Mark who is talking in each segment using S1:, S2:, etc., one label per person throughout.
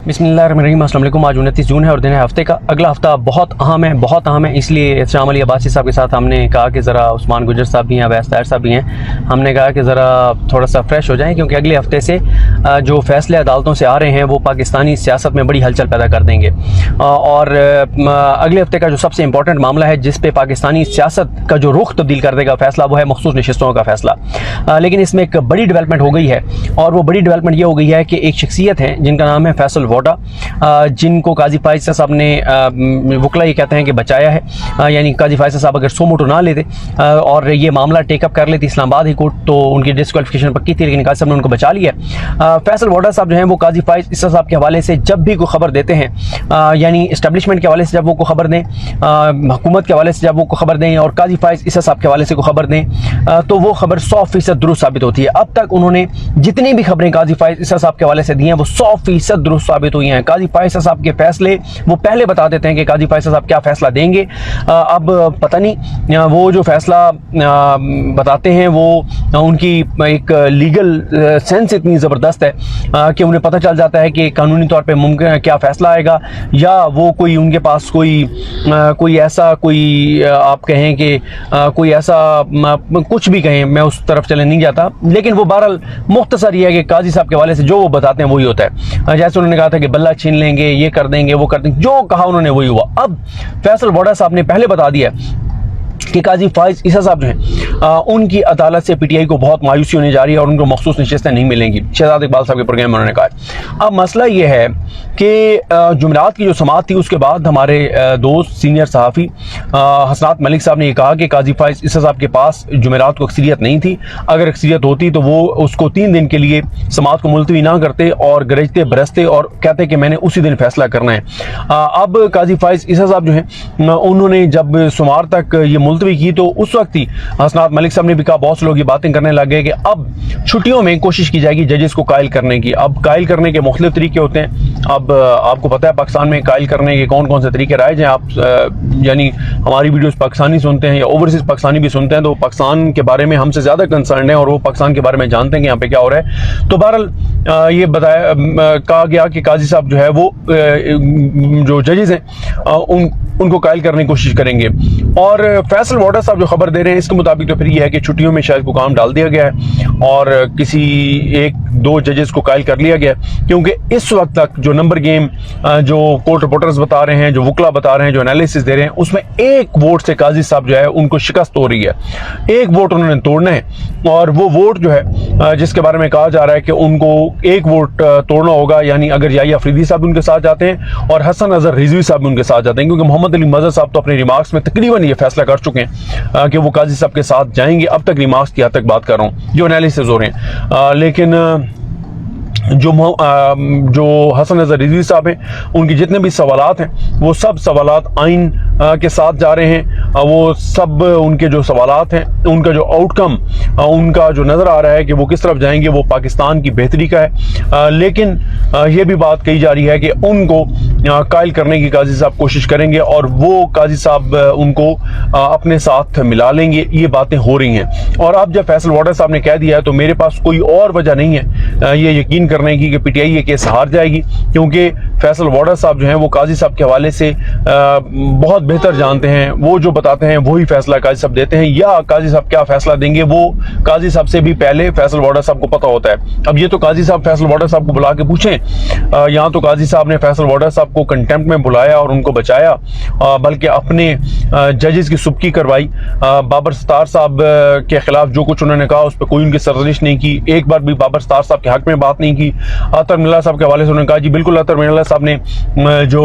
S1: बिस्मिल्लाहिर्रहमानिर्रहीम। अस्सलाम वालेकुम। आज 29 जून है और दिन है हफ्ते का। अगला हफ्ता बहुत अहम है इसलिए शाम अली अब्बासी साहब के साथ हमने कहा कि ज़रा उस्मान गुजर साहब भी हैं, अवैस ताहिर साहब भी हैं, हमने कहा कि ज़रा थोड़ा सा फ्रेश हो जाएं क्योंकि अगले हफ्ते से जो फैसले अदालतों से आ रहे हैं वो पाकिस्तानी सियासत में बड़ी हलचल पैदा कर देंगे। और अगले हफ्ते का जो सबसे इंपॉर्टेंट मामला है जिस पे पाकिस्तानी सियासत का जो रुख तब्दील कर देगा फैसला, वो है मखसूस नशिस्तों का फैसला। लेकिन इसमें एक बड़ी डेवलपमेंट हो गई है और वो बड़ी डेवलपमेंट ये हो गई है कि एक शख्सियत है जिनका नाम है फैसल वोडा, जिनको काजी फायज़ साहब ने वकला ये कहते हैं कि बचाया है। यानी काजी फायज़ साहब अगर सो मोटो ना लेते और ये मामला टेकअप कर लेते इस्लामाबाद हाई कोर्ट तो उनकी डिस्क्वालिफिकेशन पक्की थी, लेकिन काजी साहब ने उनको बचा लिया। फैसल वोडा साहब जो हैं वो काजी फायज़ साहब के हवाले से जब भी कोई खबर देते हैं, यानी इस्टेब्लिशमेंट के हवाले से जब वो को खबर दें, हुकूमत के हवाले से जब वो को खबर दें और काजी फायज़ साहब के हवाले से को खबर दें, तो वो खबर 100% दुरुस्त साबित होती है। अब तक उन्होंने जितनी भी खबरें काजी फायज़ साहब के हवाले से दी हैं वो 100% दुरुस्त साबित हुई हैं। काजी फायज़ साहब के फैसले वो पहले बता देते हैं कि काजी फायज़ साहब क्या फैसला देंगे। अब पता नहीं वो जो फैसला बताते हैं वो उनकी एक लीगल सेंस इतनी ज़बरदस्त है कि उन्हें पता चल जाता है कि कानूनी तौर पे मुमकिन क्या फ़ैसला आएगा, या वो कोई उनके पास कोई ऐसा आप कहें कि कोई ऐसा कुछ भी कहें, मैं उस तरफ चले नहीं जाता, लेकिन वो बहरहाल मुख्तसर ये है कि काजी साहब के हवाले से जो वो बताते हैं वही होता है। जैसे उन्होंने कहा था कि बल्ला छीन लेंगे, ये कर देंगे, वो कर देंगे, जो कहा उन्होंने वही हुआ। अब फैसल वोडा साहब ने पहले बता दिया कि काजी फायज़ साहब जो हैं उनकी अदालत से पीटीआई को बहुत मायूसी होने जा रही है और उनको मखसूस नशिस्तें नहीं मिलेंगी। शहजाद इकबाल साहब के प्रोग्राम में उन्होंने कहा। अब मसला ये है कि जुमेरात की जो समाअत थी उसके बाद हमारे दोस्त सीनियर सहाफ़ी हसनात मलिक साहब ने ये कहा कि काजी फायज़ साहब के पास जुमेरात को अक्सरियत नहीं थी, अगर अक्सरियत होती तो वो उसको 3 दिन के लिए समाअत को मुलतवी ना करते और गरजते बरसते और कहते कि मैंने उसी दिन फैसला करना है। अब काजी फायज़ साहब जो हैं उन्होंने जब सोमवार तक ये मुलतवी की तो उस वक्त ही हसनात मलिक साहब ने भी कहा, बहुत से लोग ये बातें करने लग गए कि अब छुट्टियों में कोशिश की जाएगी जजेस को कायल करने की। अब कायल करने के मुख्तलिफ तरीके होते हैं। अब आपको पता है पाकिस्तान में कायल करने के कौन कौन से तरीके राइज हैं। आप यानी हमारी वीडियोस पाकिस्तानी सुनते हैं या ओवरसीज पाकिस्तानी भी सुनते हैं तो पाकिस्तान के बारे में हमसे ज़्यादा कंसर्न है और वो पाकिस्तान के बारे में जानते हैं कि यहाँ पे क्या हो रहा है। तो बहरहाल ये कहा गया कि काजी साहब जो है वो जो जजेस हैं उनको कायल करने की कोशिश करेंगे। और फैसल वोडा साहब जो खबर दे रहे हैं इसके मुताबिक तो फिर ये है कि छुट्टियों में शायद को काम डाल दिया गया है और किसी 1-2 जजेस को कायल कर लिया गया, क्योंकि इस वक्त तक जो नंबर गेम जो कोर्ट रिपोर्टर्स बता रहे हैं, जो वकला बता रहे हैं, जो एनालिसिस दे रहे हैं, उसमें 1 वोट से काजी साहब जो है उनको शिकस्त हो रही है। 1 वोट उन्होंने तोड़ना है और वो वोट जो है जिसके बारे में कहा जा रहा है कि उनको 1 वोट तोड़ना होगा, यानी अगर याहिया अफरीदी साहब उनके साथ जाते हैं और हसन अजहर रिजवी साहब उनके साथ जाते हैं, क्योंकि मोहम्मद अली मजहर साहब तो अपने रिमार्क्स में तकरीबन ये फैसला कर चुके हैं कि वो काजी साहब के साथ जाएंगे। अब तक रिमार्क्स की हद तक बात कर रहा हूँ, जो एनालिसिस हो रहे हैं, लेकिन जो हसन अजहर रिजवी साहब हैं उनके जितने भी सवालात हैं वो सब सवालात आइन के साथ जा रहे हैं। वो सब उनके जो सवालात हैं उनका जो आउटकम उनका जो नज़र आ रहा है कि वो किस तरफ जाएंगे वो पाकिस्तान की बेहतरी का है। लेकिन ये भी बात कही जा रही है कि उनको कायल करने की काजी साहब कोशिश करेंगे और वो काजी साहब उनको अपने साथ मिला लेंगे। ये बातें हो रही हैं और अब जब फैसल वोडा साहब ने कह दिया है तो मेरे पास कोई और वजह नहीं है ये यकीन करने की कि पीटीआई ये केस हार जाएगी, क्योंकि फैसल वोडा साहब जो हैं वो काजी साहब के हवाले से बहुत बेहतर जानते हैं। वो जो बताते हैं वही फैसला काजी साहब देते हैं, या काजी साहब क्या फैसला देंगे वो काजी साहब से भी पहले फैसल वोडा साहब को पता होता है। अब ये तो काजी साहब फैसल वोडा साहब को बुला के पूछें, यहाँ तो काजी साहब ने फैसल वोडा साहब को कंटेम्प्ट में बुलाया और उनको बचाया, बल्कि अपने जजेस की सुबकी करवाई। बाबर सत्तार साहब के खिलाफ जो कुछ उन्होंने कहा उस पर कोई उनकी सरजरिश नहीं की, एक बार भी बाबर सत्तार साहब के हक में बात नहीं की। अतर मिल्ला साहब के हवाले से उन्होंने कहा जी बिल्कुल अतर मिल्ला साहब ने जो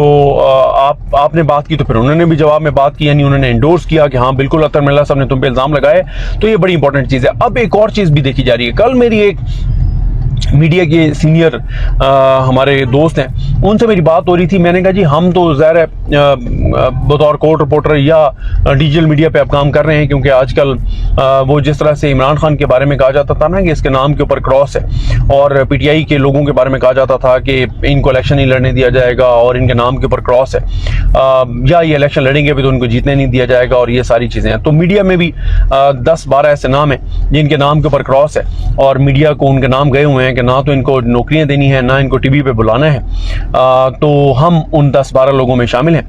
S1: आपने बात की तो फिर उन्होंने भी जवाब में बात की, यानी उन्होंने एंडोर्स किया कि हाँ बिल्कुल अतर मिल्ला साहब ने तुम पे इल्ज़ाम लगाए। तो ये बड़ी इंपॉर्टेंट चीज़ है। अब एक और चीज़ भी देखी जा रही है। कल मेरी एक मीडिया के सीनियर हमारे दोस्त हैं उनसे मेरी बात हो रही थी। मैंने कहा जी हम तो ज़ाहिर है बतौर कोर्ट रिपोर्टर या डिजिटल मीडिया पे अब काम कर रहे हैं, क्योंकि आजकल वो जिस तरह से इमरान खान के बारे में कहा जाता था ना कि इसके नाम के ऊपर क्रॉस है, और पीटीआई के लोगों के बारे में कहा जाता था कि इनको इलेक्शन नहीं लड़ने दिया जाएगा और इनके नाम के ऊपर क्रॉस है, या ये इलेक्शन लड़ेंगे भी तो उनको जीतने नहीं दिया जाएगा और ये सारी चीज़ें हैं। तो मीडिया में भी 10-12 ऐसे नाम हैं जिनके नाम के ऊपर क्रॉस है और मीडिया को उनके नाम गए हुए हैं कि ना तो इनको नौकरियां देनी है ना इनको टीवी पे बुलाना है। तो हम उन 10-12 लोगों में शामिल हैं।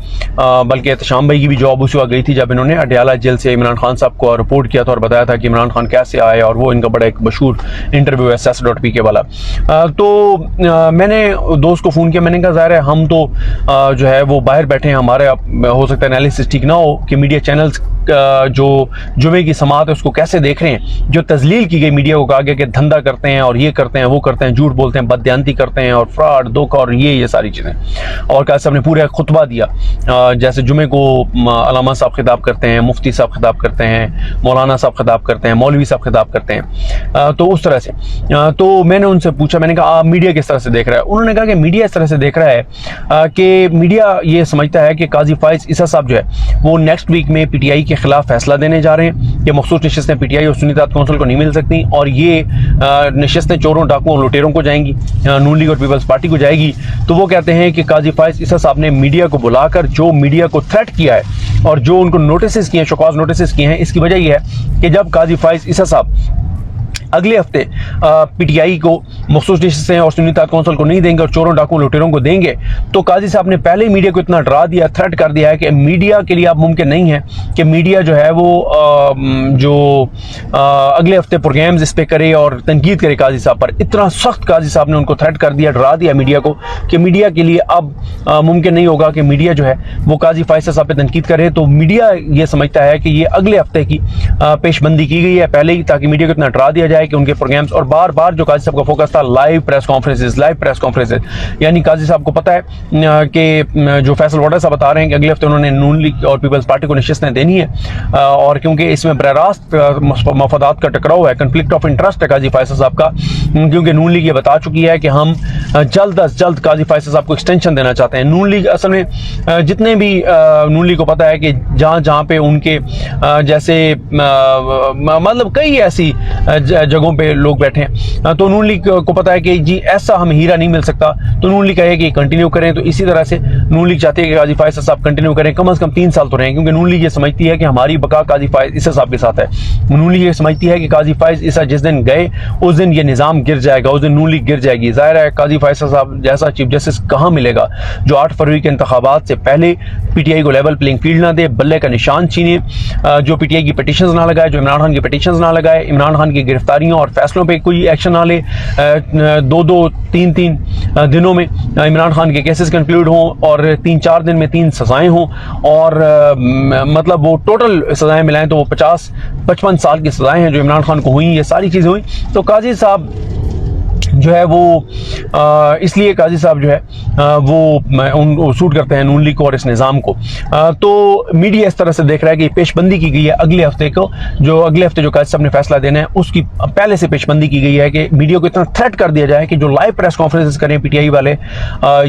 S1: बल्कि एहतशाम भाई की भी जॉब उसी वक्त गई थी जब इन्होंने अडयाला जेल से इमरान खान साहब को रिपोर्ट किया था और बताया था कि इमरान खान कैसे आए, और वो इनका बड़ा एक मशहूर इंटरव्यू है SS.PK वाला। तो मैंने दोस्त को फ़ोन किया, मैंने कहा ज़ाहिर है हम तो जो है वो बाहर बैठे हैं, हमारे हो सकता है एनालिसिस ठीक ना हो कि मीडिया चैनल्स जो जुमे की समात है उसको कैसे देख रहे हैं, जो तजलील की गई मीडिया को कहा गया कि धंधा करते हैं और ये करते हैं वो करते हैं, झूठ बोलते हैं, बदयांती करते हैं और फ्रॉड धोखा और ये सारी चीज़ें। और काजी साहब ने पूरा खुतबा दिया, जैसे जुमे को अलामा साहब खिताब करते हैं, मुफ्ती साहब खिताब करते हैं, मौलाना साहब खिताब करते हैं, मौलवी साहब खिताब करते हैं। तो उस तरह से तो मैंने उनसे पूछा, मैंने कहा मीडिया किस तरह से देख रहा है। उन्होंने कहा कि मीडिया इस तरह से देख रहा है कि मीडिया ये समझता है कि काजी फाइज ईसा साहब जो है वो नेक्स्ट वीक में PTI के खिलाफ फैसला देने जा रहे हैं कि मखसूस नशिस्तें PTI और सुन्नी इत्तेहाद कौंसिल को नहीं मिल सकती, और ये नशिस्तें चोरों डाकुओं लुटेरों को जाएंगी, नून लीग और पीपल्स पार्टी को जाएगी। तो वो कहते हैं कि काजी फाइज ईसा साहब ने मीडिया को बुलाकर जो मीडिया को थ्रेट किया है और जो उनको नोटिस किए हैं, शोकॉज नोटिस किए हैं, इसकी वजह यह है कि जब काजी फाइज ईसा साहब अगले हफ्ते PTI को मखसूस नशिस्तें और सुन्नी इत्तेहाद कौंसिल को नहीं देंगे और चोरों डाकुओं लुटेरों को देंगे, तो काजी साहब ने पहले ही मीडिया को इतना डरा दिया, थ्रेट कर दिया है कि मीडिया के लिए अब मुमकिन नहीं है कि मीडिया जो है वो अगले हफ्ते प्रोग्राम्स इस पर करे और तनकीद करे काजी साहब पर। इतना सख्त काजी साहब ने उनको थ्रेट कर दिया, डरा दिया मीडिया को कि मीडिया के लिए अब मुमकिन नहीं होगा कि मीडिया जो है वो काजी फाइज साहब पर तनकीद करे। तो मीडिया ये समझता है कि ये अगले हफ्ते की पेशबंदी की गई है पहले ही, ताकि मीडिया को इतना डरा दिया जाए कि उनके प्रोग्राम्स, और बार बार जो काजी साहब का फोकस था लाइव प्रेस कॉन्फ्रेंसेस, यानी काजी साहब को पता है कि जो फैसल वाडा साहब बता रहे हैं कि अगले हफ्ते उन्होंने नून लीग और पीपल्स पार्टी को नशिस्तें देनी है, और क्योंकि इसमें बरारास्त मफादात का टकराव है, कन्फ्लिक्ट ऑफ इंटरेस्ट है काजी फाइज साहब का, क्योंकि नून लीग ये बता चुकी है कि हम जल्द अज जल्द काजी फाइज साहब को एक्सटेंशन देना चाहते हैं। नून लीग असल में जितने भी नून लीग को पता है कि जहाँ पे उनके जैसे मतलब कई ऐसी जगहों पे लोग बैठे हैं, तो नून लीग को पता है कि जी ऐसा हमें हीरा नहीं मिल सकता, तो नून लीग कहे कि कंटिन्यू करें। तो इसी तरह से नून लीग चाहती है कि काजी फाइज साहब कंटिन्यू करें, कम से कम 3 साल तो रहें, क्योंकि नून लीग ये समझती है कि हमारी बका काजी फाइज ईसा साहब के साथ है। नून लीग ये समझती है कि काजी फाइज ईसा जिस दिन गए उस दिन ये निज़ाम गिर जाएगा, उस दिन नून लीग गिर जाएगी। ज़ाहिर है काजी फाइज साहब जैसा चीफ जस्टिस कहाँ मिलेगा जो 8 फरवरी के इंतखाबात से पहले PTI को लेवल प्लेइंग फील्ड ना दे, बल्ले का निशान छीने, जो PTI की पिटिशंस ना लगाए, जो इमरान खान की पिटिशंस ना लगाए, इमरान खान की गिरफ्तारियों और फैसलों पे कोई एक्शन ना ले, 2-2, 3-3 दिनों में इमरान खान के केसेस कंक्लूड हों और 3-4 दिन में 3 सजाएं हों, और मतलब वो टोटल सजाएं मिलाएं तो वो 50-55 साल की सजाएं हैं जो इमरान खान को हुई, ये सारी चीज़ें हुई। तो काजी साहब जो है वो इसलिए काजी साहब जो है वो सूट करते हैं नून लीग को और इस निज़ाम को। तो मीडिया इस तरह से देख रहा है कि पेशबंदी की गई है अगले हफ्ते को, जो अगले हफ्ते जो काजी साहब ने फैसला देना है उसकी पहले से पेशबंदी की गई है कि मीडिया को इतना थ्रेट कर दिया जाए कि जो लाइव प्रेस कॉन्फ्रेंसेस करें PTI वाले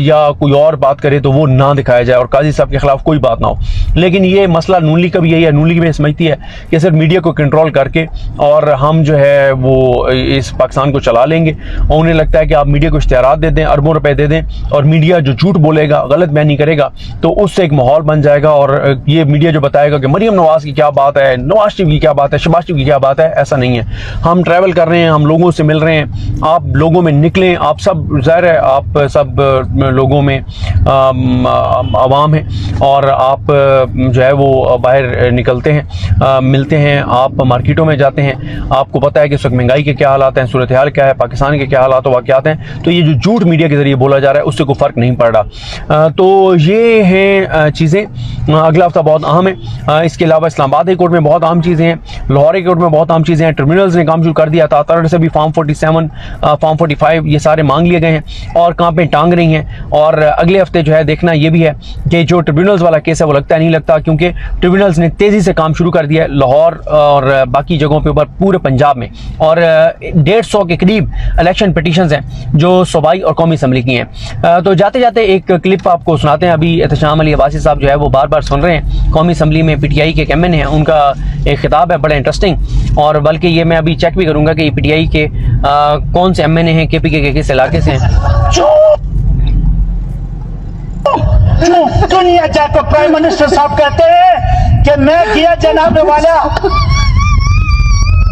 S1: या कोई और बात करे तो वो ना दिखाया जाए और काजी साहब के खिलाफ कोई बात ना हो। लेकिन ये मसला नून लीग का भी यही है, नून लीग में समझती है कि सिर्फ मीडिया को कंट्रोल करके और हम जो है वो इस पाकिस्तान को चला लेंगे, और उन्हें लगता है कि आप मीडिया को इश्तिहारात दे दें, अरबों रुपए दे दें, और मीडिया जो झूठ बोलेगा, गलत बयानी करेगा, तो उससे एक माहौल बन जाएगा और ये मीडिया जो बताएगा कि मरियम नवाज की क्या बात है, नवाज शरीफ की क्या बात है, शहबाज शरीफ की क्या बात है, ऐसा नहीं है। हम ट्रैवल कर रहे हैं, हम लोगों से मिल रहे हैं, आप लोगों में निकलें, आप सब ज़ाहिर है आप सब लोगों में आवाम है और आप जो है वो बाहर निकलते हैं, मिलते हैं, आप मार्केटों में जाते हैं, आपको पता है कि इस वक्त महंगाई के क्या हालात हैं, सूरत हाल क्या है, पाकिस्तान के क्या हालात वाक़यात हैं। तो ये जो झूठ मीडिया के ज़रिए बोला जा रहा है उससे कोई फ़र्क नहीं पड़ रहा। तो ये हैं चीज़ें। अगला हफ्ता बहुत अहम है। इसके अलावा इस्लामाबाद हाई कोर्ट में बहुत अहम चीज़ें हैं, लाहौर हाई कोर्ट में बहुत अहम चीज़ें हैं, ट्रिब्यूनल्स ने काम शुरू कर दिया था, तर्ड से भी फॉर्म 47, फॉर्म 45 ये सारे मांग लिए गए हैं और कहाँ पे टांग रही हैं। और अगले हफ्ते जो है देखना ये भी है कि जो ट्रिब्यूनल्स वाला केस है वो लगता है नहीं लगता, क्योंकि ट्रिब्यूनल्स ने तेज़ी से काम शुरू कर दिया है लाहौर और बाकी जगहों पे ऊपर पूरे पंजाब में, और 150 के करीब इलेक्शन पिटीशंस हैं जो सूबाई और कौमी असम्बली की हैं। तो जाते जाते एक क्लिप आपको सुनाते हैं। अभी एहतशाम अली अब्बासी साहब जो है वो बार बार सुन रहे हैं, कौमी असम्बली में PTI के MN हैं, उनका एक खिताब है बड़ा इंटरेस्टिंग, और बल्कि ये मैं अभी चेक भी करूँगा कि PTI के कौन से MN हैं, KPK के किस इलाके से हैं।
S2: दुनिया जाको प्राइम मिनिस्टर साहब कहते हैं कि मैं किया जनाब वाला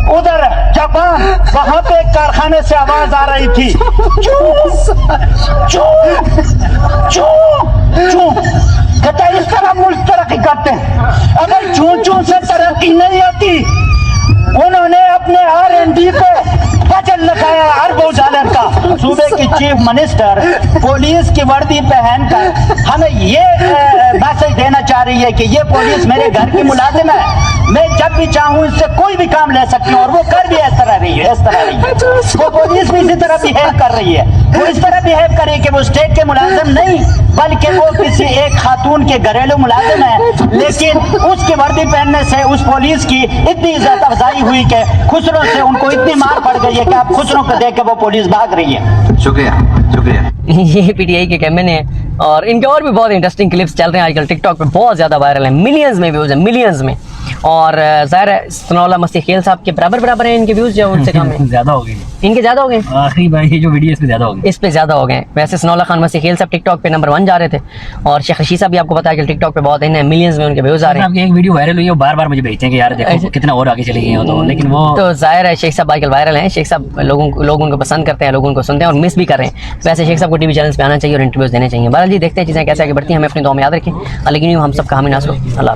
S2: उधर जापान, वहां पे एक कारखाने से आवाज आ रही थी, चू चू चू चू। कहता इस तरह मुल्क तरक्की करते हैं। अगर चू चू से तरक्की नहीं आती, उन्होंने अपने R&D को बजट लगाया अरबों डॉलर का। सूबे की चीफ मिनिस्टर पुलिस की वर्दी पहनकर हमें ये मैसेज देना चाह रही है कि ये पुलिस मेरे घर की मुलाजिम है, मैं जब भी चाहूँ इससे कोई भी काम ले सकती हूँ, और वो कर भी इस तरह रही है, इस तरह रही है। वो पुलिस भी इसी तरह बिहेव कर रही है, वो इस तरह बिहेव कर रही है कि वो स्टेट के मुलाजिम नहीं, बल्कि वो किसी एक खातून के घरेलू मुलाजिम है। लेकिन उसकी वर्दी पहनने से उस पुलिस की इतनी इज्जत अफजाई हुई कि खुसरों से उनको इतनी मार पड़ गई है कि आप खुसरों को देख के वो पुलिस भाग रही है।
S3: शुक्रिया शुक्रिया।
S4: ये पीटीआई के कैमरे हैं और इनके और भी बहुत इंटरेस्टिंग क्लिप्स चल रहे हैं आजकल टिकटॉक पे, बहुत ज़्यादा वायरल हैं, मिलियंस में व्यूज़ हैं, मिलियंस में। और ज़ाहिर है सनाउल्लाह मस्ती खेल साहब के बराबर हैं इनके व्यूज़, जो उनसे कम है।
S5: ज्यादा हो गई
S4: इनके ज़्यादा हो गए
S5: आखिरी बार ये जो वीडियो इस पे ज्यादा हो गई।
S4: इस पे ज़्यादा हो गए। वैसे सनाउल्लाह खान मस्ती खेल साहब टिकटॉक पे नंबर 1 जा रहे थे, और शेख रशीद साहब भी आपको पता है कि टिकटॉक पे बहुत इन मिलियंस में उनके व्यूज़ आ रहे हैं।
S5: आपकी एक वीडियो वायरल हुई है, बार बार मुझे भेजते हैं कि यार देखो कितना और आगे चले गए हो, तो लेकिन वो
S4: तो जाहिर है शेख साहब आजकल वायरल हैं, शेख साहब लोग उनको पसंद करते हैं, लोग उनको सुनते हैं और मिस भी कर रहे हैं। वैसे शेख साहब को टीवी चैनल्स पे आना चाहिए और इंटरव्यूज देने चाहिए। बहरहाल जी देखते हैं चीज़ें कैसे आगे बढ़ती हैं, हमें अपनी दुआ में याद रखें। लेकिन हम सब का हामी नासो। अल्लाह।